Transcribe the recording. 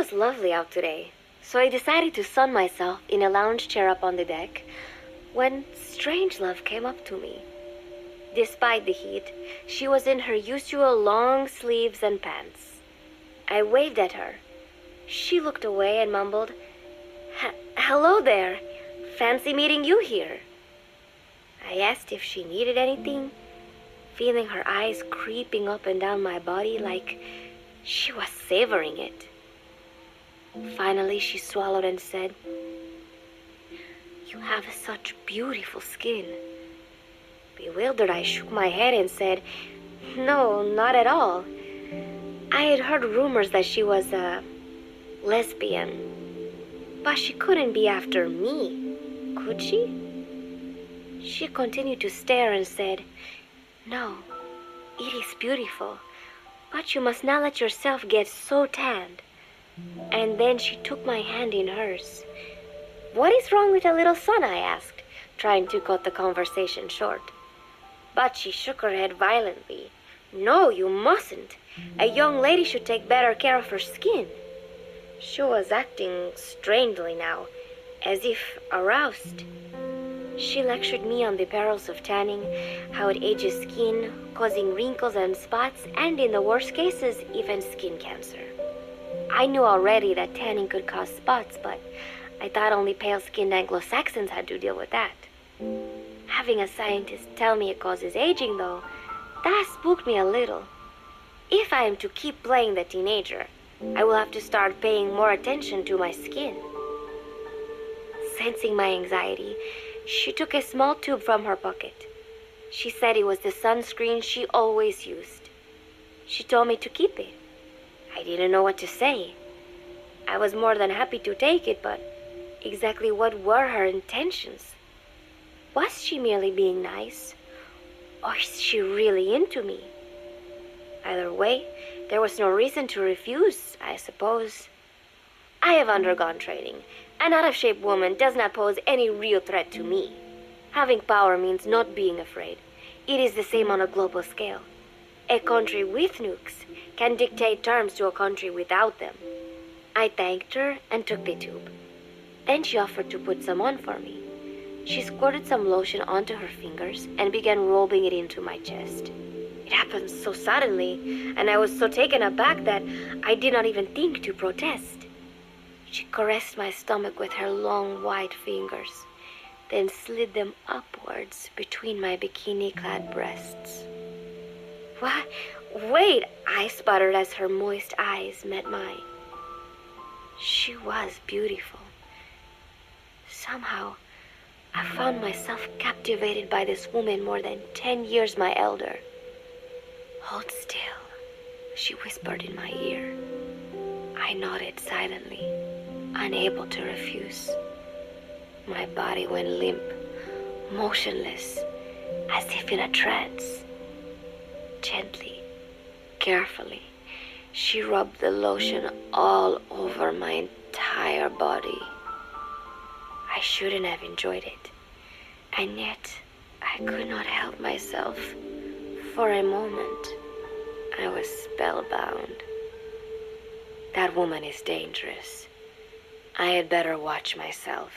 was lovely out today, so I decided to sun myself in a lounge chair up on the deck when Strangelove came up to me. Despite the heat, she was in her usual long sleeves and pants. I waved at her. She looked away and mumbled, "Hello there. Fancy meeting you here." I asked if she needed anything, feeling her eyes creeping up and down my body like she was savoring it. Finally, she swallowed and said, "You have such beautiful skin." Bewildered, I shook my head and said, "No, not at all. I had heard rumors that she was a lesbian, but she couldn't be after me, could she?" She continued to stare and said, "No, it is beautiful, but you must not let yourself get so tanned." And then she took my hand in hers. "What is wrong with a little sun?" I asked, trying to cut the conversation short. But she shook her head violently. "No, you mustn't. A young lady should take better care of her skin." She was acting strangely now, as if aroused. She lectured me on the perils of tanning, how it ages skin, causing wrinkles and spots, and in the worst cases, even skin cancer. I knew already that tanning could cause spots, but I thought only pale-skinned Anglo-Saxons had to deal with that. Having a scientist tell me it causes aging, though, that spooked me a little. If I am to keep playing the teenager, I will have to start paying more attention to my skin. Sensing my anxiety, she took a small tube from her pocket. She said it was the sunscreen she always used. She told me to keep it. I didn't know what to say. I was more than happy to take it, but exactly what were her intentions? Was she merely being nice? Or is she really into me? Either way, there was no reason to refuse, I suppose. I have undergone training. An out-of-shape woman does not pose any real threat to me. Having power means not being afraid. It is the same on a global scale. A country with nukes can dictate terms to a country without them. I thanked her and took the tube. Then she offered to put some on for me. She squirted some lotion onto her fingers and began rolling it into my chest. It happened so suddenly, and I was so taken aback that I did not even think to protest. She caressed my stomach with her long white fingers, then slid them upwards between my bikini-clad breasts. "What? Wait," I sputtered as her moist eyes met mine. She was beautiful. Somehow, I found myself captivated by this woman more than 10 years my elder. "Hold still," she whispered in my ear. I nodded silently, unable to refuse. My body went limp, motionless, as if in a trance. Gently, carefully, she rubbed the lotion all over my entire body. I shouldn't have enjoyed it, and yet I could not help myself. For a moment, I was spellbound. That woman is dangerous. I had better watch myself.